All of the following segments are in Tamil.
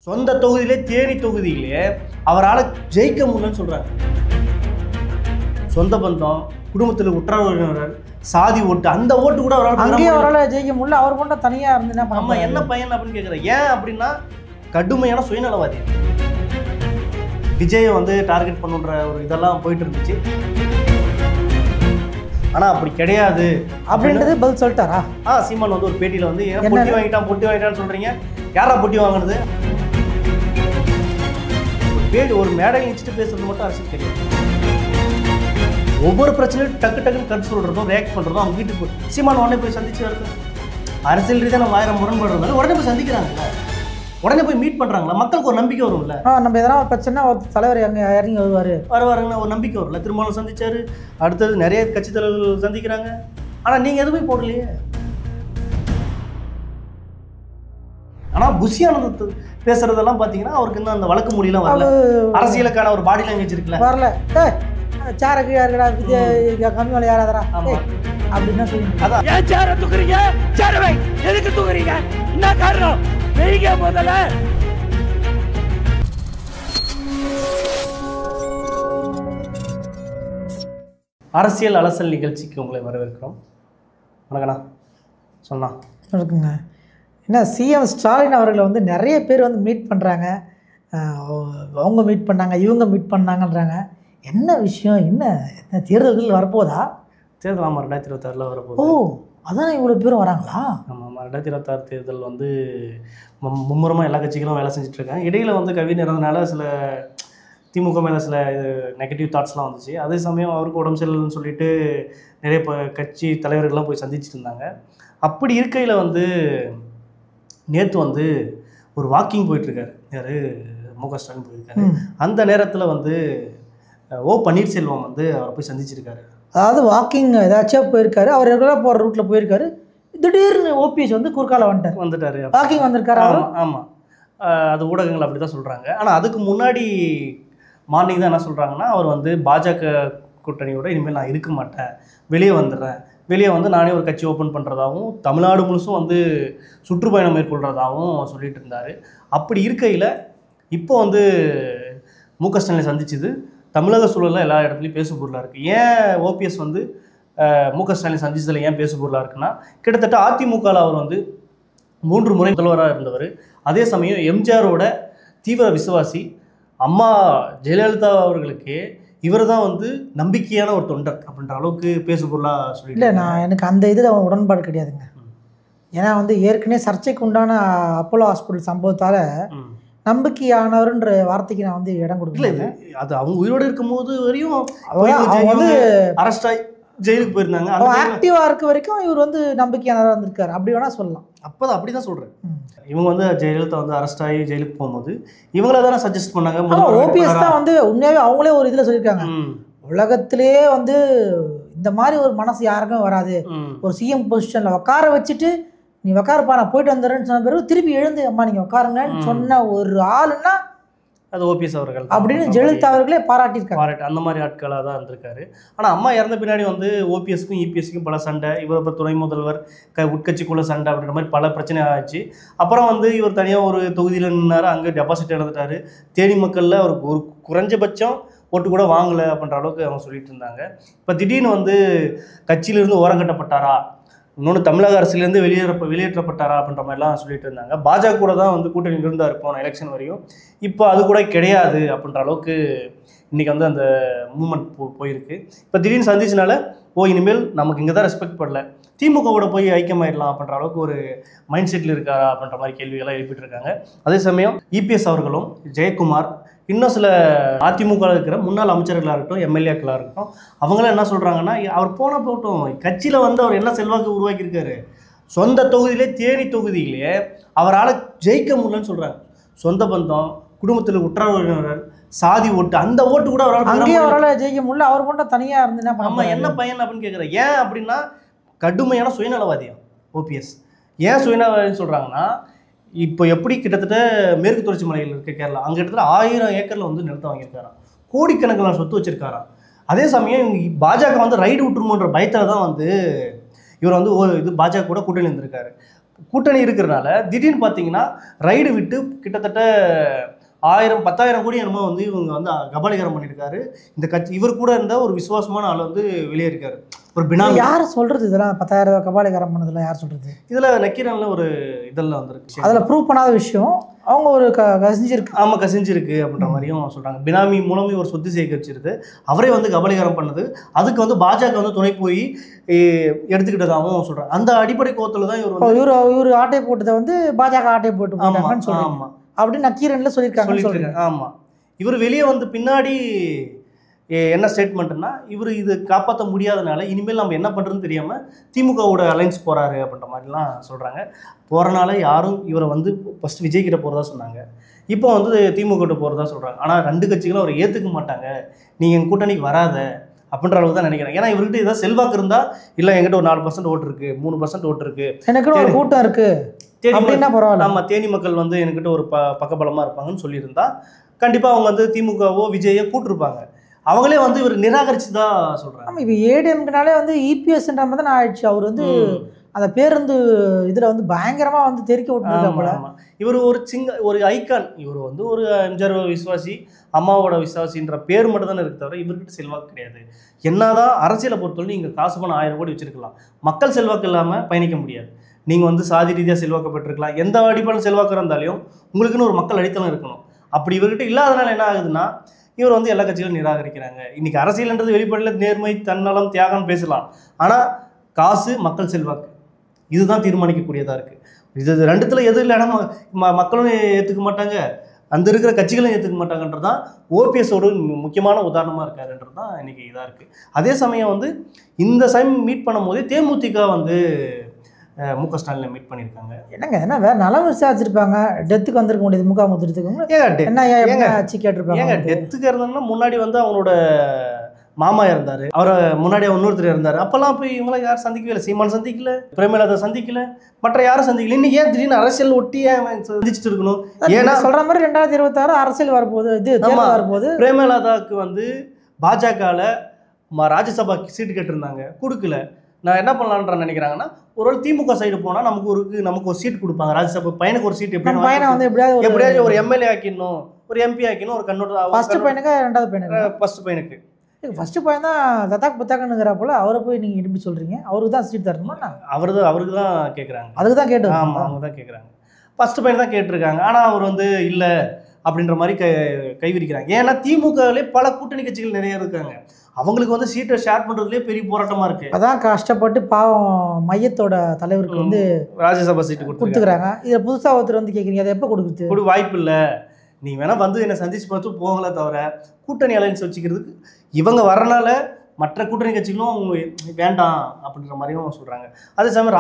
சொந்த தொகுதியிலே தேனி தொகுதியிலே அவரால் ஜெயிக்க முடியலன்னு சொல்றாங்க. சொந்த பந்தம், குடும்பத்தில் உற்றார் உறவினர், சாதி ஓட்டு, அந்த ஓட்டு கூட அவரால் ஜெயிக்க முடியல. அவர் கொண்ட தனியா இருந்து நம்ம என்ன பையன் அப்படின்னு கேட்குறேன். ஏன் அப்படின்னா கடுமையான சுயநலவாதி. விஜயை வந்து டார்கெட் பண்ணுன்ற ஒரு இதெல்லாம் போயிட்டு இருந்துச்சு. ஆனால் அப்படி கிடையாது அப்படின்றது பதில் சொல்லிட்டாரா? சீமான் வந்து ஒரு பேட்டியில் வந்து ஏன் பொட்டி வாங்கிட்டான்னு சொல்றீங்க. யாரா பொட்டி வாங்கினது? ஒரு மேடையில் நிச்சுட்டு பேசுறது மட்டும் அரசியல் கிடையாது. ஒவ்வொரு பிரச்சனையும் டக்கு டக்குன்னு கருத்து சொல்றதும் ரியாக்ட் பண்றதும் அவங்க வீட்டுக்கு போய் சீமான் உடனே போய் சந்திச்சு வருது. அரசியல் ரீதியாக நம்ம 1000 முரண்படுறதுனால உடனே போய் சந்திக்கிறாங்கல்ல, உடனே போய் மீட் பண்றாங்களா, மக்களுக்கு ஒரு நம்பிக்கை வரும்ல. நம்ம எதனா ஒரு பிரச்சனை ஒரு தலைவர் இறங்கி வருவாருங்கன்னு ஒரு நம்பிக்கை வரும்ல. திருமாவளவன் சந்திச்சாரு, அடுத்தது நிறைய கட்சி தலைவர்கள் சந்திக்கிறாங்க. ஆனா நீங்க எதுவுமே போடலையே. ஆனா புஷியானது பேசுறதெல்லாம் பாத்தீங்கன்னா அவருக்கு இன்னும் அந்த வழக்கு மொழியெல்லாம் வரல. அரசியலுக்கான ஒரு பாடி லாங்குவேஜ் இருக்குல்ல, வரல. சேர கீழே இருக்கடா, கம்மி வேலை யாராதரா அப்படின்னு சொல்லுங்க. அதான் ஏன் சேர தூக்குறீங்க? சேரவை எதுக்கு தூக்குறீங்க? என்ன காரணம்? வெயிங்க முதல்ல. அரசியல் அலசல் நிகழ்ச்சிக்கு உங்களை வரவேற்கிறோம். வணக்கண்ணா. சொன்னா இருக்குங்க. என்ன சிஎம் ஸ்டாலின் அவர்களை வந்து நிறைய பேர் வந்து மீட் பண்ணுறாங்க. அவங்க மீட் பண்ணாங்க, இவங்க மீட் பண்ணாங்கன்றாங்க. என்ன விஷயம்? என்ன தேர்தல்கள் வரப்போதா? தேர்தல் 2026 வரப்போகுது. அதான் இவ்வளோ பேரும் வராங்களா? ஆமாம், 2026 தேர்தல் வந்து மும்முரமாக எல்லா கட்சிகளும் வேலை செஞ்சுட்ருக்காங்க. இடையில் வந்து கவின் இறந்தனால சில திமுக மேலே சில நெகட்டிவ் தாட்ஸ்லாம் வந்துச்சு. அதே சமயம் அவருக்கு உடம்பு சரியில்லைன்னு சொல்லிட்டு நிறைய கட்சி தலைவர்கள்லாம் போய் சந்திச்சுட்டு இருந்தாங்க. அப்படி இருக்கையில் வந்து நேற்று வந்து ஒரு வாக்கிங் போயிட்டுருக்காரு. யார்? மு.க. ஸ்டாலின் போயிருக்காரு. அந்த நேரத்தில் வந்து ஓ பன்னீர்செல்வம் வந்து அவரை போய் சந்திச்சிருக்காரு. அதாவது வாக்கிங் ஏதாச்சும் போயிருக்காரு, அவர் ரெகுலராக போகிற ரூட்டில் போயிருக்காரு. திடீர்னு ஓபிஎஸ் வந்து குறுக்கால வந்துட்டார். வாக்கிங் வந்திருக்காரு. ஆமாம், அது ஊடகங்கள் அப்படி தான் சொல்கிறாங்க. ஆனால் அதுக்கு முன்னாடி மார்னிங் தான் என்ன சொல்கிறாங்கன்னா, அவர் வந்து பாஜக கூட்டணியோட இனிமேல் நான் இருக்க மாட்டேன், வெளியே வந்துடுறேன், வெளியே வந்து நானே ஒரு கட்சி ஓப்பன் பண்ணுறதாகவும் தமிழ்நாடு முழுசும் வந்து சுற்றுப்பயணம் மேற்கொள்கிறதாகவும் சொல்லிட்டு இருந்தார். அப்படி இருக்கையில் இப்போ வந்து மு.க. ஸ்டாலினை சந்திச்சது தமிழக சூழலில் எல்லா இடத்துலையும் பேசு பொருளாக இருக்குது. ஏன் ஓபிஎஸ் வந்து மு.க. ஸ்டாலின் சந்திச்சதில் ஏன் பேசு பொருளாக இருக்குன்னா, கிட்டத்தட்ட அதிமுகவில் அவர் வந்து 3 முறை முதல்வராக இருந்தவர். அதே சமயம் எம்ஜிஆரோட தீவிர விசுவாசி. அம்மா ஜெயலலிதா அவர்களுக்கு இவர் தான் வந்து நம்பிக்கையான ஒரு தொண்டர் அப்படின்ற அளவுக்கு பேசு பொருளாக சொல்லிட்டு. இல்லை, எனக்கு அந்த இதில் உடன்பாடு கிடையாதுங்க. ஏன்னா வந்து ஏற்கனவே சர்ச்சைக்கு உண்டான அப்போலோ ஹாஸ்பிட்டல் சம்பவத்தால் நம்பிக்கையானவர்ன்ற வார்த்தைக்கு நான் வந்து இடம் கொடுக்கல. அது அவங்க உயிரோடு இருக்கும்போது வரையும் வந்து அரெஸ்ட் ஆகி ஜெயிலுக்கு போயிருந்தாங்க. ஆக்டிவா இருக்க வரைக்கும் இவர் வந்து நம்பிக்கையானவராக இருந்திருக்காரு. அப்படி வேணா சொல்லலாம். அப்போதான் அப்படி தான் சொல்கிறேன். இவங்க வந்து ஜெயலலிதா வந்து அரெஸ்ட் ஆகி ஜெயிலுக்கு போகும்போது இவங்கள தானே சஜஸ்ட் பண்ணாங்க. ஓபிஎஸ் தான் வந்து உண்மையாகவே அவங்களே ஒரு இதில் சொல்லியிருக்காங்க, உலகத்திலேயே வந்து இந்த மாதிரி ஒரு மனசு யாருக்கும் வராது. ஒரு சிஎம் பொசிஷனில் உட்கார வச்சுட்டு நீ உட்காருப்பா நான் போயிட்டு வந்துடுறேன்னு சொன்ன பிறகு திருப்பி எழுந்து அம்மா நீங்கள் உட்காருங்கன்னு சொன்ன ஒரு ஆளுன்னா அது ஓபிஎஸ் அவர்கள் அப்படின்னு ஜெயலலிதா அவர்களே பாராட்டியிருக்காரு. அந்த மாதிரி ஆட்களாக தான் இருந்திருக்காரு. ஆனால் அம்மா இறந்த பின்னாடி வந்து ஓபிஎஸ்க்கும் இபிஎஸ்க்கும் பல சண்டை, இவர் அப்புறம் துணை முதல்வர் உட்கட்சிக்குள்ள சண்டை அப்படின்ற மாதிரி பல பிரச்சனை ஆச்சு. அப்புறம் வந்து இவர் தனியாக ஒரு தொகுதியில் நின்னார், அங்கே டெபாசிட் இழந்துட்டார். தேனி மக்களில் அவருக்கு ஒரு குறைஞ்சபட்சம் ஓட்டு கூட வாங்கலை அப்படின்ற அளவுக்கு அவங்க சொல்லிட்டு இருந்தாங்க. இப்போ திடீர்னு வந்து கட்சியிலிருந்து ஓரங்கட்டப்பட்டாரா, இன்னொன்று தமிழக அரசிலேருந்து வெளியேற்றப்பட்டாரா அப்படின்ற மாதிரிலாம் சொல்லிட்டு இருந்தாங்க. பாஜக கூட தான் வந்து கூட்டணி இருந்தார் போன எலெக்ஷன் வரையும். இப்போ அது கூட கிடையாது அப்படின்ற அளவுக்கு இன்றைக்கி வந்து அந்த மூமெண்ட் போயிருக்கு. இப்போ திடீர்னு சந்திச்சனால இனிமேல் நமக்கு இங்கே தான் ரெஸ்பெக்ட் பண்ணல, திமுகவோட போய் ஐக்கியமாயிடலாம் அப்படின்ற அளவுக்கு ஒரு மைண்ட் செட்டில் இருக்காரா அப்படின்ற மாதிரி கேள்விகள்லாம் எழுப்பிட்டு இருக்காங்க. அதே சமயம் இபிஎஸ் அவர்களும் ஜெயக்குமார் இன்னும் சில அதிமுக இருக்கிற முன்னாள் அமைச்சர்களாக இருக்கட்டும், எம்எல்ஏக்களாக இருக்கட்டும், அவங்களாம் என்ன சொல்கிறாங்கன்னா, அவர் போகட்டும், கட்சியில் வந்து அவர் என்ன செல்வாக்கு உருவாக்கியிருக்காரு. சொந்த தொகுதியிலே தேனி தொகுதியிலே அவரால் ஜெயிக்க முடியலன்னு சொல்கிறாங்க. சொந்த பந்தம், குடும்பத்தில் உற்றார் உறவினர், சாதி ஓட்டு, அந்த ஓட்டு கூட அவரால் ஜெயிக்க முடியல. அவர் கொண்ட தனியாக இருந்து நம்ம என்ன பையன் அப்படின்னு கேட்குறேன். ஏன் அப்படின்னா கடுமையான சுயநலவாதியம் ஓபிஎஸ். ஏன் சுயநலவாதின்னு சொல்கிறாங்கன்னா, இப்போ எப்படி கிட்டத்தட்ட மேற்கு தொடர்ச்சி மலையில் இருக்க கேரளா, அங்கே கிட்டத்தட்ட 1000 ஏக்கரில் வந்து நிலத்தை வாங்கியிருக்காராம், கோடிக்கணக்கில் சொத்து வச்சுருக்காராம். அதே சமயம் பாஜக வந்து ரைடு விட்டுருமோன்ற பயத்தில் தான் வந்து இவர் வந்து இது பாஜக கூட கூட்டணி இருந்திருக்காரு. கூட்டணி இருக்கிறனால திடீர்னு பார்த்தீங்கன்னா ரைடு விட்டு கிட்டத்தட்ட 1000-10,000 கோடி என்னமோ வந்து இவங்க வந்து கபாலீகரம் பண்ணியிருக்காரு. இந்த கட்சி இவர் கூட இருந்த ஒரு விசுவாசமான ஆள் வந்து வெளியேறிக்காரு. ஒரு பினாமி. யார் சொல்றது இதெல்லாம் 10,000 கபாலீகரம் பண்ணதெல்லாம் யார் சொல்றது? இதில் நக்கீரனில் ஒரு இதெல்லாம் வந்துருக்கு. அதில் ப்ரூவ் பண்ணாத விஷயம் அவங்க ஒரு கசிஞ்சிருக்கு. ஆமாம், கசிஞ்சிருக்கு அப்படின்ற மாதிரியும் சொல்கிறாங்க. பினாமி மூலமே ஒரு சொத்து சேகரிச்சிருது, அவரே வந்து கபாலீகரம் பண்ணது, அதுக்கு வந்து பாஜக வந்து துணை போய் எடுத்துக்கிட்டதாகவும் சொல்கிறாங்க. அந்த அடிப்படை கோத்தில் தான் இவர் ஆட்டை போட்டதை வந்து பாஜக ஆட்டை போட்டு போட்டாங்கன்னு சொல்லுவாங்க. ஆமாம் அப்படின்னு நக்கீரன்ல சொல்லியிருக்காங்க. ஆமாம், இவர் வெளியே வந்து பின்னாடி என்ன ஸ்டேட்மெண்ட்னா, இவர் இது காப்பாற்ற முடியாதனால இனிமேல் நம்ம என்ன பண்ணுறதுன்னு தெரியாமல் திமுகவோட அலைன்ஸ் போகிறாரு அப்படின்ற மாதிரிலாம் சொல்கிறாங்க. போகிறனால யாரும் இவரை வந்து ஃபஸ்ட் விஜய் கிட்ட போகிறதா சொன்னாங்க, இப்போ வந்து திமுக கிட்ட போகிறதா சொல்கிறாங்க. ஆனால் 2 கட்சிகளும் அவரை ஏற்றுக்க மாட்டாங்க, நீங்கள் எங்கள் கூட்டணிக்கு வராத அப்படின்ற அளவுக்கு தான் நினைக்கிறேன். ஏன்னா இவர்கிட்ட ஏதாவது செல்வாக்கு இருந்தால், இல்லை என்கிட்ட ஒரு 4% ஓட்டு இருக்குது, 3% ஓட்டு இருக்குது, எனக்கு ஒரு கூட்டம் இருக்குது அப்படின்னா பரவாயில்ல, நம்ம தேனி மக்கள் வந்து என்கிட்ட ஒரு பக்கபலமாக இருப்பாங்கன்னு சொல்லியிருந்தா கண்டிப்பாக அவங்க வந்து திமுகவோ விஜயோ கூட்டிருப்பாங்க. அவங்களே வந்து இவர் நிராகரிச்சு தான் சொல்கிறாங்க. ஆமாம், இப்போ ஏடிஎம்க்குனாலே வந்து இபிஎஸ்ன்ற மாதிரி தான் ஆயிடுச்சு. அவர் வந்து அந்த பேருந்து இதில் வந்து பயங்கரமாக வந்து தெறிக்க விட்டுருக்காங்க. இவர் ஒரு ஐக்கான். இவர் வந்து ஒரு எம்ஜிஆர் விசுவாசி, அம்மாவோட விசுவாசின்ற பேர் மட்டும் தானே இருக்கு தவிர இவர்கிட்ட செல்வாக்கு கிடையாது. என்னதான் அரசியலை பொறுத்தவரை நீங்கள் காசு பணம் 1000 கோடி வச்சிருக்கலாம், மக்கள் செல்வாக்கு இல்லாமல் பயணிக்க முடியாது. நீங்கள் வந்து சாதி ரீதியாக செல்வாக்கு பெற்றிருக்கலாம், எந்த அடிப்படையில் செல்வாக்கு இருந்தாலும் உங்களுக்குன்னு ஒரு மக்கள் அடித்தளம் இருக்கணும். அப்படி இவர்கிட்ட இல்லாதனால என்ன ஆகுதுன்னா, இவர் வந்து எல்லா கட்சிகளும் நிராகரிக்கிறாங்க. இன்றைக்கி அரசியல்ன்றது வெளிப்படையில் நேர்மை, தன்னலம், தியாகம் பேசலாம். ஆனால் காசு, மக்கள் செல்வாக்கு, இதுதான் தீர்மானிக்கக்கூடியதாக இருக்குது. இது ரெண்டுத்தில் எது இல்லைன்னா மக்களும் ஏற்றுக்க மாட்டாங்க, அந்த இருக்கிற கட்சிகளும் ஏற்றுக்க மாட்டாங்கன்றது தான் ஓபிஎஸோட முக்கியமான உதாரணமாக இருக்காருன்றது தான் இன்றைக்கி இதாக இருக்குது. அதே சமயம் வந்து இந்த சமயம் மீட் பண்ணும் போதே தேமுதிக வந்து முக ஸ்டாலினை மீட் பண்ணியிருக்காங்க. என்னங்க என்ன வேறு நலம் விசாரிச்சிருப்பாங்க, டெத்துக்கு வந்திருக்க முடியாது முகாமுத்திரத்துக்கு என்ன ஆச்சு கேட்டிருப்பாங்க. ஏங்க டெத்துக்கு இருந்தோம்னா முன்னாடி வந்து அவங்களோட மாமா இருந்தார், அவரை முன்னாடி இன்னொருத்தர் இருந்தார். அப்போல்லாம் போய் இவங்களாம் யாரும் சந்திக்கவே இல்லை. சீமான் சந்திக்கல, பிரேமலதா சந்திக்கல, மற்ற யாரும் சந்திக்கல. இன்னைக்கு ஏன் திடீர்னு அரசியல் ஒட்டி சந்திச்சுட்டு இருக்கணும்? ஏன்னா சொல்கிற மாதிரி 2026 அரசியல் வரப்போகுது, இது வரப்போகுது. பிரேமலதாவுக்கு வந்து பாஜகவில் ராஜ்யசபா சீட்டு கேட்டிருந்தாங்க, கொடுக்கல. நான் என்ன பண்ணலான்னு நினைக்கிறாங்கன்னா, ஒருவேளை திமுக சைடு போனால் நமக்கு ஒரு சீட் கொடுப்பாங்க ராஜ்யசபா. பையனுக்கு ஒரு சீட் எப்படியாவது ஒரு எம்எல்ஏ ஆக்கிடணும், ஒரு எம்பி ஆக்கிடணும், ஒரு கண்ணோட்டம். ஃபர்ஸ்ட் பையனுக்கு, 2வது பையனுக்கு? ஃபர்ஸ்ட் பையன் தான் தத்தாக் புத்தாக்குங்கிற போல அவரை போய் நீங்கள் எப்படி சொல்கிறீங்க? அவருக்கு தான் சீட் தரணுமா? அவருக்கு தான் கேட்குறாங்க. அதுக்கு தான் கேட்டு. ஆமாம், அவங்க தான் கேட்குறாங்க. ஃபர்ஸ்ட் பையன் தான் கேட்டிருக்காங்க. ஆனால் அவர் வந்து இல்லை அப்படின்ற மாதிரி கைவிரிக்கிறாங்க. ஏன்னா திமுகவிலே பல கூட்டணி கட்சிகள் நிறைய இருக்காங்க, அவங்களுக்கு வந்து சீட்டை ஷேர் பண்ணுறதுலேயே பெரிய போராட்டமாக இருக்குது. அதான் கஷ்டப்பட்டு பாவம் மையத்தோட தலைவருக்கு வந்து ராஜ்யசபா சீட்டு கொடுத்துருக்காங்க. இதை புதுசாக ஒருத்தர் வந்து கேட்குறீங்க, அதை எப்போ கொடுக்குறது? வாய்ப்பு இல்லை, நீ வேணால் வந்து என்னை சந்திச்சு பார்த்து போகல தவிர கூட்டணி அலைன்ஸ் வச்சுக்கிறதுக்கு இவங்க வரனால மற்ற கூட்டணி கட்சிகளும் அவங்க வேண்டாம் அப்படின்ற மாதிரியும் சொல்கிறாங்க. அதே சமயம்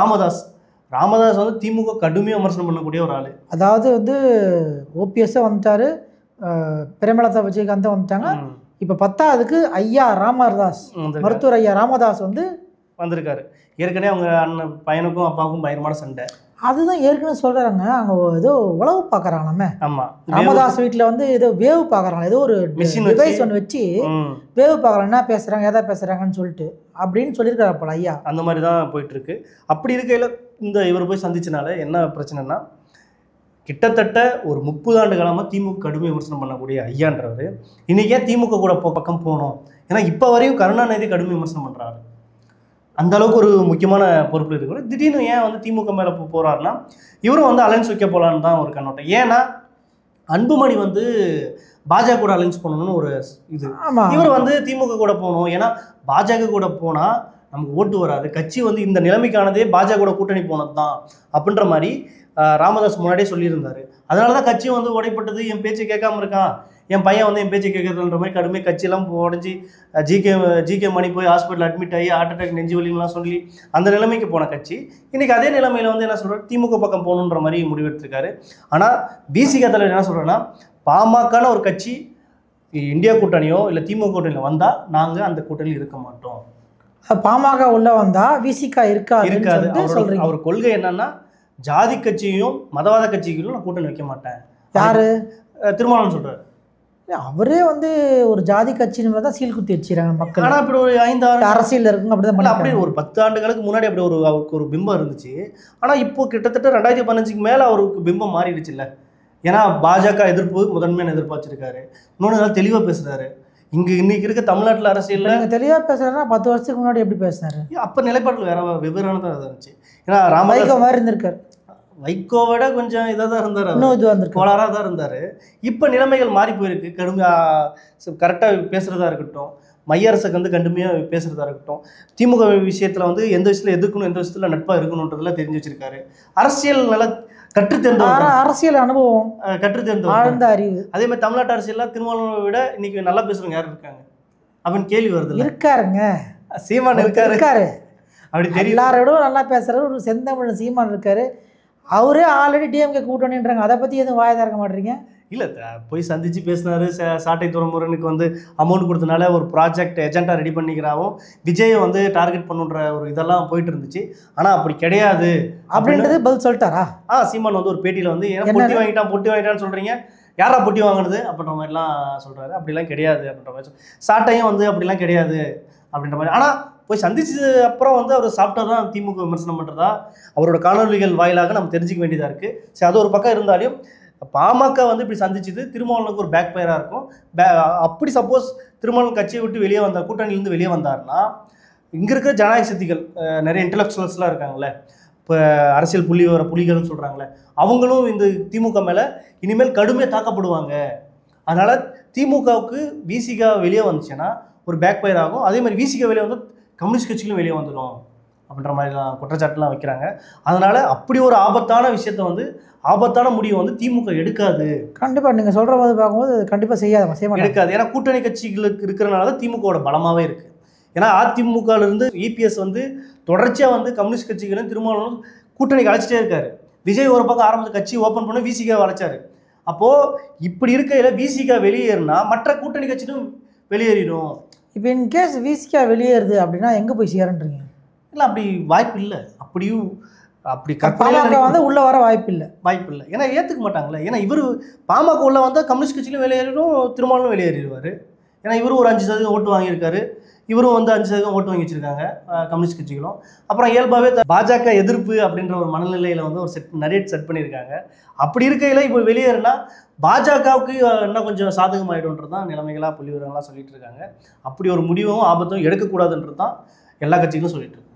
ராமதாஸ் வந்து திமுக கடுமையாக விமர்சனம் பண்ணக்கூடிய ஒரு ஆள். அதாவது வந்து ஓபிஎஸ்ஸை வந்துட்டாரு, பிரேமலதா விஜயகாந்தை வந்துட்டாங்க. இப்போ 10ஆவதுக்கு ஐயா ராமதாஸ், மருத்துவர் ஐயா ராமதாஸ் வந்து வந்திருக்காரு. ஏற்கனவே அவங்க அண்ணன் பையனுக்கும் அப்பாவுக்கும் பயங்கரமான சண்டை. அதுதான் ஏற்கனவே சொல்கிறாங்க, அங்கே ஏதோ உழவு பார்க்குறாங்களாமே. ஆமாம், ராமதாஸ் வீட்டில் வந்து ஏதோ வேவு பார்க்குறாங்க, ஏதோ ஒரு மிஷின் டிவைஸ் ஒன்று வச்சு வேவு பார்க்குறாங்க, என்ன பேசுகிறாங்க எதா பேசுகிறாங்கன்னு சொல்லிட்டு அப்படின்னு சொல்லியிருக்காரு ஐயா. அந்த மாதிரி தான் போயிட்டுருக்கு. அப்படி இருக்கையில் இவர் போய் சந்திச்சனால என்ன பிரச்சனைனா, கிட்டத்தட்ட ஒரு 30 ஆண்டு காலமாக திமுக கடுமை விமர்சனம் பண்ணக்கூடிய ஐயான்றவர் இன்றைக்கி ஏன் திமுக கூட பக்கம் போகணும்? ஏன்னா இப்போ வரையும் கருணாநிதி கடுமை விமர்சனம் பண்ணுறாரு. அந்த அளவுக்கு ஒரு முக்கியமான பொறுப்பு இருக்குது. திடீர்னு ஏன் வந்து திமுக மேலே போகிறாருன்னா, இவரும் வந்து அலைன்ஸ் வைக்க போகலான்னு தான் ஒரு கண்ணோட்டம். ஏன்னா அன்புமணி வந்து பாஜக கூட அலைன்ஸ் பண்ணணும்னு ஒரு இது, இவர் வந்து திமுக கூட போகணும். ஏன்னா பாஜக கூட போனால் நமக்கு ஓட்டு வராது, கட்சி வந்து இந்த நிலைமைக்கானதே பாஜக கூட கூட்டணி போனது தான் அப்படின்ற மாதிரி ராமதாஸ் முன்னாடியே சொல்லியிருந்தார். அதனால தான் கட்சியும் வந்து உடைப்பட்டது. என் பேச்சை கேட்காம இருக்கான், என் பையன் வந்து என் பேச்சை கேட்கறதுன்ற மாதிரி கடுமை கட்சியெல்லாம் உடஞ்சி ஜிகே மணி போய் ஹாஸ்பிட்டல் அட்மிட் ஆகி ஹார்ட் அட்டாக், நெஞ்சு வலிலாம் சொல்லி அந்த நிலைமைக்கு போன கட்சி இன்றைக்கி அதே நிலைமையில் வந்து என்ன சொல்கிறார், திமுக பக்கம் போகணுன்ற மாதிரி முடிவெடுத்திருக்காரு. ஆனால் பிசிக தலைவர் என்ன சொல்கிறேன்னா, பாமகன்னு ஒரு கட்சி இந்தியா கூட்டணியோ இல்லை திமுக கூட்டணியில் வந்தால் நாங்கள் அந்த கூட்டணியில் இருக்க மாட்டோம். பாமக உள்ள வந்தால் விசிகா இருக்காது. அவர் கொள்கை என்னன்னா, ஜாதி கட்சியும் மதவாத கட்சிகளும் நான் கூட்டணி வைக்க மாட்டேன். யாரு? திருமாவளவன் சொல்றாரு. அவரே வந்து ஒரு ஜாதி கட்சின்னு தான் சீல் குத்தி வச்சுறாங்க மக்கள். ஆனால் இப்படி ஒரு 5-6 அரசியல் இருக்குங்க அப்படிதான் அப்படி ஒரு 10 ஆண்டுகளுக்கு முன்னாடி அப்படி அவருக்கு ஒரு பிம்பம் இருந்துச்சு. ஆனால் இப்போ கிட்டத்தட்ட 2015க்கு மேலே அவருக்கு பிம்பம் மாறிடுச்சு இல்லை. ஏன்னா பாஜக எதிர்ப்பு முதன்மையான எதிர்ப்பு வச்சிருக்காரு. இன்னொன்று நல்லா தெளிவாக பேசுறாரு. இன்னைக்கு இருக்க தமிழ்நாட்டில் அரசியலில் நீங்கள் தெளிவாக பேசுறாருன்னா 10 வருஷத்துக்கு முன்னாடி எப்படி பேசினாரு? அப்போ நிலைப்பாட்டில் வெவ்வேறானதான் இருந்துச்சு. ஏன்னா வைகோ மாதிரி இருந்திருக்காரு. வைகோவிட கொஞ்சம் இதாக தான் இருந்தார், இன்னும் இது வந்திருக்கு, கோளாறாக தான் இருந்தார். இப்போ நிலைமைகள் மாறி போயிருக்கு. கரெக்டாக பேசுகிறதா இருக்கட்டும், மைய அரசுக்கு வந்து கடுமையாக பேசுகிறதா இருக்கட்டும், திமுக விஷயத்தில் வந்து எந்த விஷயத்தில் எதிர்க்கணும், எந்த விஷயத்தில் நட்பாக இருக்கணுன்றதெல்லாம் தெரிஞ்சு வச்சிருக்காரு. அரசியல் நல்லா கற்றுத்தேர்ந்தவர், அரசியல் அனுபவம் கற்றுத்தேர்ந்தவர், ஆழ்ந்த அறிவு. அதே மாதிரி தமிழ்நாட்டு அரசியல்லாம் திருமாவளவனை விட இன்னைக்கு நல்லா பேசுறவங்க யாரும் இருக்காங்க அப்படின்னு கேள்வி வருது. இருக்காருங்க, சீமான் இருக்காரு. அப்படி தெரியும், எல்லாரோடும் நல்லா பேசுறாரு. ஒரு செந்தமிழ் சீமான் இருக்காரு. அவரே ஆல்ரெடி டிஎம்கே கூட்டணின்றாங்க. அதை பற்றி எதுவும் வாய திறக்க மாட்டேறீங்க? இல்லை, போய் சந்திச்சு பேசினாரு. சாட்டை துறைமுருகனுக்கு வந்து அமௌண்ட் கொடுத்தனால ஒரு ப்ராஜெக்ட் எஜெண்டாக ரெடி பண்ணிக்கிறாவும் விஜயை வந்து டார்கெட் பண்ணுன்ற ஒரு இதெல்லாம் போயிட்டு இருந்துச்சு. ஆனால் அப்படி கிடையாது அப்படின்றது பதில் சொல்லிட்டாரா? சீமான் வந்து ஒரு பேட்டியில் வந்து பொட்டி வாங்கிட்டான்னு சொல்கிறீங்க, யாரா பொட்டி வாங்கினது அப்படின்ற மாதிரிலாம் சொல்கிறாரு. அப்படிலாம் கிடையாது அப்படின்ற மாதிரி. சாட்டையும் வந்து அப்படிலாம் கிடையாது அப்படின்ற மாதிரி. ஆனால் போய் சந்திச்சது அப்புறம் வந்து அவர் சாப்பிட்டா தான் திமுக விமர்சனம் பண்ணுறதா அவரோட காணொலிகள் வாயிலாக நம்ம தெரிஞ்சிக்க வேண்டியதாக இருக்குது. சரி, அது ஒரு பக்கம் இருந்தாலும் பாமக வந்து இப்படி சந்திச்சது திருமாவளவனுக்கு ஒரு பேக் ஃபயராக இருக்கும். அப்படி சப்போஸ் திருமாவளவன் கட்சியை விட்டு வெளியே வந்தார், கூட்டணியிலேருந்து வெளியே வந்தார்னா இங்கே இருக்கிற ஜனநாயக சக்திகள் நிறைய இன்டலெக்சுவல்ஸ்லாம் இருக்காங்களே, இப்போ அரசியல் புலிகள்னு சொல்கிறாங்களே, அவங்களும் இந்த திமுக மேலே இனிமேல் கடுமையாக தாக்கப்படுவாங்க. அதனால் திமுகவுக்கு விசிகா வெளியே வந்துச்சுன்னா ஒரு பேக் ஃபயர் ஆகும். அதே மாதிரி விசிகா வெளியே வந்து கம்யூனிஸ்ட் கட்சிகளும் வெளியே வந்துடும் அப்படின்ற மாதிரிலாம் குற்றச்சாட்டுலாம் வைக்கிறாங்க. அதனால் அப்படி ஒரு ஆபத்தான விஷயத்த வந்து ஆபத்தான முடிவை வந்து திமுக எடுக்காது. கண்டிப்பாக நீங்கள் சொல்கிற போது பார்க்கும்போது கண்டிப்பாக செய்ய எடுக்காது. ஏன்னா கூட்டணி கட்சிகளுக்கு இருக்கிறனால தான் திமுகவோட பலமாகவே இருக்குது. ஏன்னா அதிமுகவிலிருந்து இபிஎஸ் வந்து தொடர்ச்சியாக வந்து கம்யூனிஸ்ட் கட்சிகளும் திருமாவளவனும் கூட்டணிக்கு அழைச்சிட்டே இருக்காரு. விஜய் ஒரு பக்கம் ஆரம்பித்த கட்சி ஓப்பன் பண்ண விசிகா அழைச்சாரு. அப்போது இப்படி இருக்கையில் விசிகா வெளியேறினா மற்ற கூட்டணி கட்சியும் வெளியேறிடும். இப்போ இன்கேஸ் விசிகா வெளியேறுது அப்படின்னா எங்கே போய் சேரன்றீங்க? இல்லை, அப்படி வாய்ப்பு இல்லை. அப்படி பாமக வந்து உள்ளே வர வாய்ப்பு இல்லை. ஏன்னா ஏற்றுக்க மாட்டாங்களே. ஏன்னா இவர் பாமக உள்ள வந்தால் கம்யூனிஸ்ட் கட்சியிலும் வெளியேறிடும், திருமாவளவனும் வெளியேறிடுவார். ஏன்னா இவரும் ஒரு 5% ஓட்டு வாங்கியிருக்காரு, இவரும் வந்து 5% ஓட்டு வாங்கி வச்சுருக்காங்க கம்யூனிஸ்ட் கட்சிகளும். அப்புறம் இயல்பாகவே பாஜக எதிர்ப்பு அப்படின்ற ஒரு மனநிலையில் வந்து ஒரு நிறைய செட் பண்ணியிருக்காங்க. அப்படி இருக்கையில் இப்போ வெளியேறினா பாஜகவுக்கு இன்னும் கொஞ்சம் சாதகமாயிடும்ன்றது தான் நிலைமைகளாக புள்ளிவிவரங்களாக சொல்லிட்டு இருக்காங்க. அப்படி ஒரு முடிவும் ஆபத்தும் எடுக்கக்கூடாதுன்றது தான் எல்லா கட்சிகளும் சொல்லிட்டு இருக்காங்க.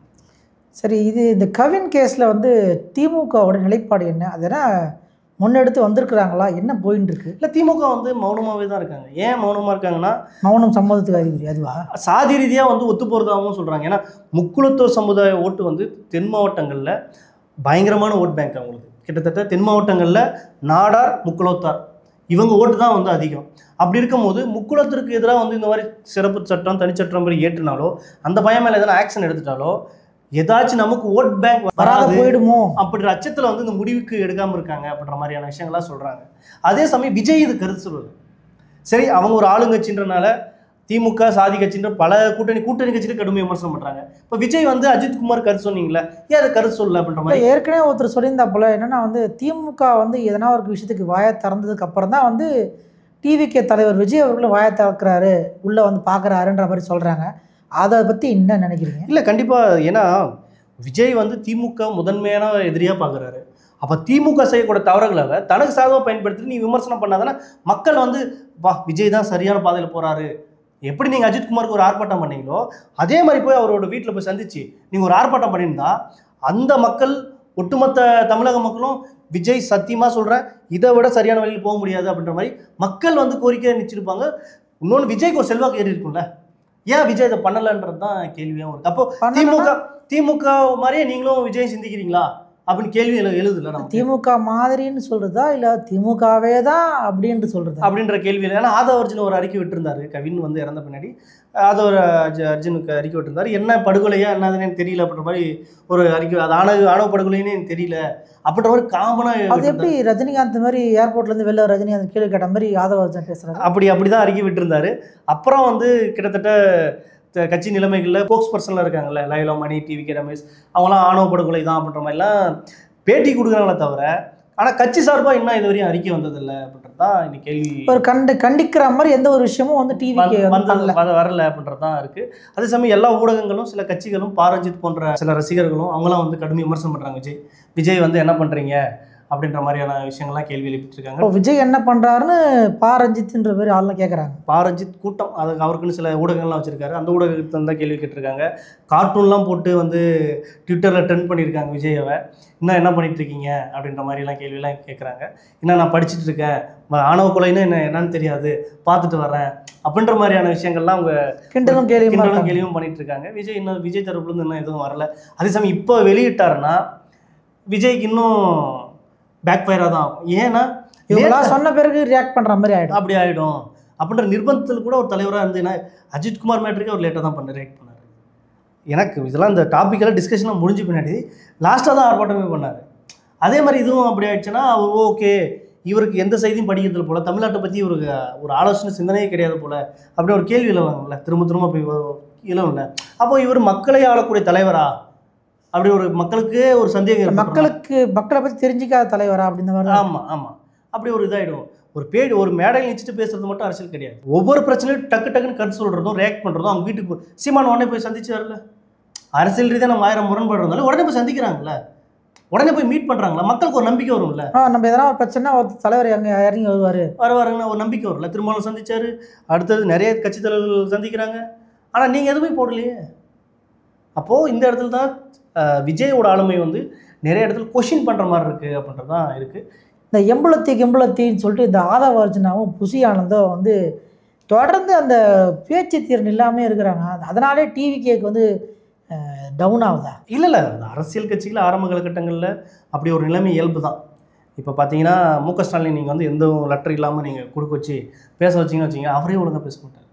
சரி, இந்த கவின் கேஸில் வந்து திமுகவோட நிலைப்பாடு என்ன? அதெல்லாம் முன்னெடுத்து வந்திருக்கிறாங்களா? என்ன போயின்னு இருக்கு? இல்லை, திமுக வந்து மௌனமாகவே தான் இருக்காங்க. ஏன் மௌனமாக இருக்காங்கன்னா, மௌனம் சம்மதத்துக்கு அறிகுறி அதுவா? சாதி ரீதியாக வந்து ஒத்து போகிறதாகவும் சொல்கிறாங்க. ஏன்னா முக்குளத்தூர் சமுதாய ஓட்டு வந்து தென் மாவட்டங்களில் பயங்கரமான ஓட் பேங்க் அவங்களுக்கு. கிட்டத்தட்ட தென் மாவட்டங்களில் நாடார், முக்குளத்தார் இவங்க ஓட்டு தான் வந்து அதிகம். அப்படி இருக்கும்போது முக்குளத்திற்கு எதிராக வந்து இந்த மாதிரி சிறப்பு சட்டம் தனிச்சட்டம் மாதிரி ஏற்றினாலோ, அந்த பயம் மேலே எதனா ஆக்ஷன் எடுத்துட்டாலோ ஏதாச்சும் நமக்கு ஓட் பேங்க் வராது போயிடுமோ அப்படின்ற அச்சத்தில் வந்து இந்த முடிவுக்கு எடுக்காமல் இருக்காங்க அப்படின்ற மாதிரியான விஷயங்கள்லாம் சொல்கிறாங்க. அதே சமயம் விஜய் இது கருத்து சொல்லுது. சரி, அவங்க ஒரு ஆளுங்கட்சின்றனால திமுக சாதி கட்சின்ற பல கூட்டணி கட்சியில கடுமையாக விமர்சனம் பண்ணுறாங்க. இப்போ விஜய் வந்து அஜித்குமார் கருத்து சொன்னீங்களா, ஏன் அதை கருத்து சொல்லல அப்படின்ற மாதிரி ஏற்கனவே ஒருத்தர் சொல்லியிருந்தா போல. என்னன்னா வந்து திமுக வந்து எதனா ஒரு விஷயத்துக்கு வாயை திறந்ததுக்கு அப்புறம் தான் வந்து டிவிகே தலைவர் விஜய் அவர்களும் வாயை திறக்கிறாரு, உள்ளே வந்து பார்க்குறாருன்ற மாதிரி சொல்கிறாங்க. அதை பற்றி என்ன நினைக்கிறீங்க? இல்லை, கண்டிப்பாக. ஏன்னா விஜய் வந்து திமுக முதன்மையான எதிரியாக பார்க்குறாரு. அப்போ திமுக செய்யக்கூடிய தவறுகளை தனக்கு சாதகமாக பயன்படுத்தி நீ விமர்சனம் பண்ணாதானே மக்கள் வந்து விஜய் தான் சரியான பாதையில் போகிறாரு. எப்படி நீங்கள் அஜித்குமாருக்கு ஒரு ஆர்ப்பாட்டம் பண்ணீங்களோ அதே மாதிரி போய் அவரோட வீட்டில் போய் சந்திச்சு நீங்கள் ஒரு ஆர்ப்பாட்டம் பண்ணியிருந்தா அந்த மக்கள், ஒட்டுமொத்த தமிழக மக்களும் விஜய் சத்தியமாக சொல்கிறேன் இதை விட சரியான வழியில் போக முடியாது அப்படின்ற மாதிரி மக்கள் வந்து கோரிக்கையை நிச்சயிருப்பாங்க. இன்னொன்று விஜய்க்கு ஒரு செல்வாக்கு ஏறி இருக்கும்ல, ஏன் விஜய் இதை பண்ணலன்றது தான் கேள்வியாகவும் இருக்குது. அப்போ திமுக மாதிரியே நீங்களும் விஜய் சிந்திக்கிறீங்களா அப்படின்னு கேள்வி எழுதுல. நம்ம திமுக மாதிரின்னு சொல்றதா இல்லை திமுகவே தான் அப்படின்ட்டு சொல்றது அப்படின்ற கேள்வி. ஏன்னா ஆதவ அர்ஜுன் ஒரு அறிக்கை விட்டுருந்தாரு, கவின் வந்து இறந்த பின்னாடி ஆதவ அர்ஜுனுக்கு அறிக்கை விட்டுருந்தாரு. என்ன படுகொலையா என்னதுன்னு தெரியல அப்படின்ற மாதிரி ஒரு அறிக்கை. அது ஆணவ படுகொலைன்னு எனக்கு தெரியல அப்படின்ற மாதிரி காமனாக. அது எப்படி ரஜினிகாந்த் மாதிரி ஏர்போர்ட்லேருந்து வெளில ரஜினிகாந்த் கீழே கேட்ட மாதிரி ஆதவ அர்ஜுன் பேசுகிறாரு. அப்படிதான் அறிக்கை விட்டுருந்தாரு. அப்புறம் வந்து கிட்டத்தட்ட கட்சி நிலைமைகளில் ஸ்போக்ஸ் பர்சனில் இருக்காங்கல்ல, லைலா மணி, டிவிகே ரமேஷ், அவங்களாம் ஆணவ படுகொலை தான் அப்படின்ற மாதிரிலாம் பேட்டி கொடுக்குறாங்களே தவிர ஆனால் கட்சி சார்பாக இன்னும் இது வரையும் அறிக்கை வந்ததில்லை அப்படின்றது தான் இன்னைக்கு கேள்வி. ஒரு கண்டிக்கிற மாதிரி எந்த ஒரு விஷயமும் வந்து டிவிக்கு வரல அப்படின்றது தான் இருக்குது. அதே சமயம் எல்லா ஊடகங்களும் சில கட்சிகளும் பாரஞ்சித் போன்ற சில ரசிகர்களும் அவங்களாம் வந்து கடுமையாக விமர்சனம் பண்ணுறாங்க. விஜய் வந்து என்ன பண்ணுறீங்க அப்படின்ற மாதிரியான விஷயங்கள்லாம் கேள்வி எழுப்பிட்டுருக்காங்க. விஜய் என்ன பண்ணுறாருன்னு ரஞ்சித்ன்ற பேர் ஆள்லாம் கேட்குறாங்க. ரஞ்சித் கூட்டம் அதுக்கு அவருக்குன்னு சில ஊடகங்கள்லாம் வச்சுருக்காரு. அந்த ஊடகத்தை தான் கேள்வி கேட்டிருக்காங்க. கார்ட்டூன்லாம் போட்டு வந்து ட்விட்டரில் ட்ரெண்ட் பண்ணியிருக்காங்க விஜயவை. இன்னும் என்ன பண்ணிட்டு இருக்கீங்க அப்படின்ற மாதிரிலாம் கேள்வியெல்லாம் கேட்குறாங்க. இன்னும் நான் படிச்சுட்டு இருக்கேன், ஆணவ கொலைன்னு என்னன்னு தெரியாது, பார்த்துட்டு வரேன் அப்படின்ற மாதிரியான விஷயங்கள்லாம் அவங்க கிண்டலும் கேள்வியும் பண்ணிட்டு இருக்காங்க. விஜய் தரப்புலேருந்து இன்னும் எதுவும் வரல. அதே சமயம் இப்போ வெளியிட்டாருன்னா விஜய்க்கு இன்னும் பேக் ஃபயராக தான் ஆகும். ஏன்னா இவங்களாம் சொன்ன பிறகு ரியாக்ட் பண்ணுற மாதிரி ஆகிடும். அப்படி ஆகிடும் அப்படின்ற நிர்பந்தத்தில் கூட ஒரு தலைவராக இருந்ததுன்னா அஜித்குமார் மேட்ருக்கு அவர் லேட்டாக தான் ரியாக்ட் பண்ணார். எனக்கு இதெல்லாம் இந்த டாப்பிக்கெல்லாம் டிஸ்கஷன்லாம் முடிஞ்சு பின்னாடி லாஸ்ட்டாக தான் ஆர்ப்பாட்டமே பண்ணார். அதே மாதிரி இதுவும் அப்படி ஆயிடுச்சுன்னா அவர் ஓகே இவருக்கு எந்த செய்தியும் படிக்கிறது போல், தமிழ்நாட்டை பற்றி இவருக்கு ஒரு ஆலோசனை சிந்தனையே கிடையாது போல் அப்படி ஒரு கேள்வி இலவாங்கல்ல, திரும்ப போய் இலவில்ல. அப்போ இவர் மக்களை ஆளக்கூடிய தலைவரா அப்படி ஒரு மக்களுக்கு ஒரு சந்தேகம், மக்களை பற்றி தெரிஞ்சிக்காத தலைவரா அப்படின்ற மாதிரி. ஆமாம் அப்படி ஒரு இதாகிடும். ஒரு மேடையில் நினச்சிட்டு பேசுறது மட்டும் அரசியல் கிடையாது. ஒவ்வொரு பிரச்சனையும் டக்குன்னு கருத்து சொல்கிறதும் ரியாக்ட் பண்ணுறதும். அவங்க வீட்டுக்கு சீமான் உடனே போய் சந்திச்சு வரல, அரசியல் ரீதியாக நம்ம 1000 முரண்பாடு உடனே போய் சந்திக்கிறாங்களே, உடனே போய் மீட் பண்ணுறாங்களா, மக்களுக்கு ஒரு நம்பிக்கை வரும்ல. நம்ம எதனா ஒரு பிரச்சனை ஒரு தலைவர் அங்கே இறங்கி வருவாருங்கன்னு ஒரு நம்பிக்கை வரும்ல. திருமாவளவன் சந்திச்சாரு, அடுத்தது நிறைய கட்சி தலைவர்கள் சந்திக்கிறாங்க. ஆனால் நீங்கள் எதுவுமே போடலையே. அப்போது இந்த இடத்துல தான் விஜயோட ஆளுமை வந்து நிறைய இடத்துல கொஷின் பண்ணுற மாதிரி இருக்குது அப்படின்றது தான் இருக்குது. இந்த எம்புலத்தின்னு சொல்லிட்டு இந்த ஆதவ அர்ஜுனாவும் புசி ஆனந்தும் வந்து தொடர்ந்து அந்த பேச்சு திறன் இல்லாமல் இருக்கிறாங்க. அதனாலே டிவிகேக்கு வந்து டவுன் ஆகுதா? இல்லை அரசியல் கட்சிகள் ஆரம்ப காலகட்டங்களில் அப்படி ஒரு நிலைமை இயல்பு தான். இப்போ பார்த்தீங்கன்னா மு.க. ஸ்டாலின் நீங்கள் வந்து எந்த லெட்டர் இல்லாமல் நீங்கள் கொடுக்க வச்சு பேச வச்சிங்கன்னு வச்சிங்க, அவரே ஒழுங்காக பேச மாட்டார்.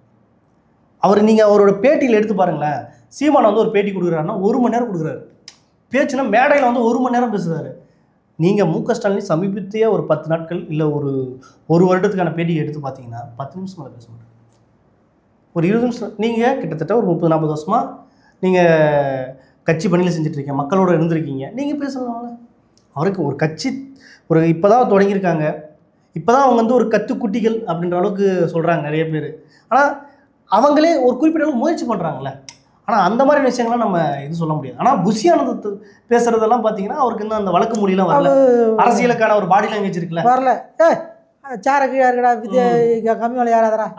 நீங்கள் அவரோட பேட்டியில் எடுத்து பாருங்களேன். சீமான் வந்து ஒரு பேட்டி கொடுக்குறாருன்னா 1 மணி நேரம் கொடுக்குறாரு. பேச்சுன்னா மேடையில் வந்து 1 மணி நேரம் பேசுகிறாரு. நீங்கள் மு.க. ஸ்டாலின் சமீபத்திய ஒரு 10 நாட்கள் இல்லை ஒரு வருடத்துக்கான பேட்டியை எடுத்து பார்த்தீங்கன்னா 10 நிமிஷம் மேலே பேச மாட்டார். ஒரு 20 நிமிஷம். நீங்கள் கிட்டத்தட்ட ஒரு 30-40 வருஷமாக நீங்கள் கட்சி பணியில் செஞ்சிட்ருக்கீங்க, மக்களோட இருந்திருக்கீங்க, நீங்கள் பேசலாம். அவருக்கு ஒரு கட்சி இப்போ தான் தொடங்கியிருக்காங்க, இப்போ தான் அவங்க வந்து ஒரு கத்துக்குட்டிகள் அப்படின்ற அளவுக்கு சொல்கிறாங்க நிறைய பேர். ஆனால் அவங்களே ஒரு குறிப்பிட்ட அளவுக்கு முயற்சி பண்ணுறாங்களே. ஆனால் அந்த மாதிரி விஷயங்கள்லாம் நம்ம இது சொல்ல முடியாது. ஆனால் புஷி ஆனந்த் பேசுகிறதெல்லாம் பார்த்தீங்கன்னா அவருக்கு இன்னும் அந்த வழக்கு மொழியெல்லாம் வரல. அரசியலுக்கான ஒரு பாடி லாங்குவேஜ் இருக்குல்ல, வரல. சார கீழே இருக்கடா, கம்மி வேலை யாராதரா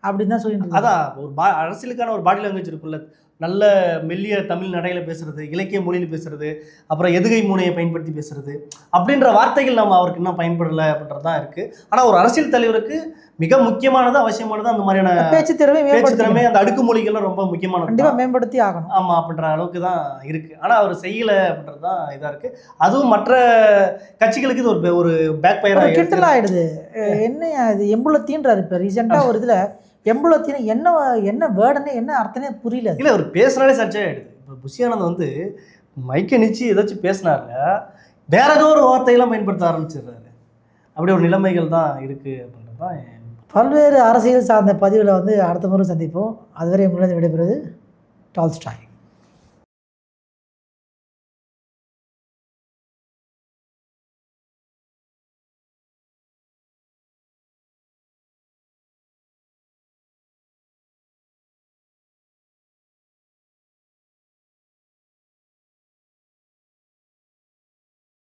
அப்படின்னு தான் சொல்லிட்டு. அதான் ஒரு அரசியலுக்கான ஒரு பாடி லாங்குவேஜ் இருக்குல்ல, நல்ல மெல்லிய தமிழ் நடையில் பேசுகிறது, இலக்கிய மொழியில் பேசுகிறது, அப்புறம் எதுகை மூனையை பயன்படுத்தி பேசுகிறது அப்படின்ற வார்த்தைகள் நம்ம அவருக்கு இன்னும் பயன்படலை அப்படின்றது தான் இருக்குது. ஆனால் ஒரு அரசியல் தலைவருக்கு மிக முக்கியமானது அவசியமானது அந்த மாதிரியான பேச்சு திறமை, அந்த அடுக்கு மொழிகள்லாம் ரொம்ப முக்கியமானது, கண்டிப்பாக மேம்படுத்தி ஆகணும். ஆமாம் அப்படின்ற அளவுக்கு தான் இருக்குது. ஆனால் அவர் செய்யலை அப்படின்றது தான் இதாக இருக்குது. அதுவும் மற்ற கட்சிகளுக்கு இது ஒரு பேக் ஃபயர் ஆகிடுது. என்ன இது எம்புலத்தின்றாரு இப்போ ரீசெண்டாக ஒரு இதில் எம்புலத்தின என்ன வேர்டுன்னு என்ன அர்த்தமே புரியல. இல்லை அவர் பேசுனாலே சர்ச்சை ஆகிடுது. இப்போ புஷி ஆனந்த் வந்து மைக்கை நிச்சு ஏதாச்சும் பேசினாருங்க, வேற ஏதோ ஒரு வார்த்தையெல்லாம் பயன்படுத்த ஆரம்பிச்சிடுறாரு. அப்படி ஒரு நிலைமைகள் தான் இருக்குது அப்படின்றது தான். பல்வேறு அரசியல் சார்ந்த பதிவில் வந்து அடுத்த முறை சந்திப்போம். அதுவரை உங்களிடம் விடைபெறுவது டால்ஸ்டாய்.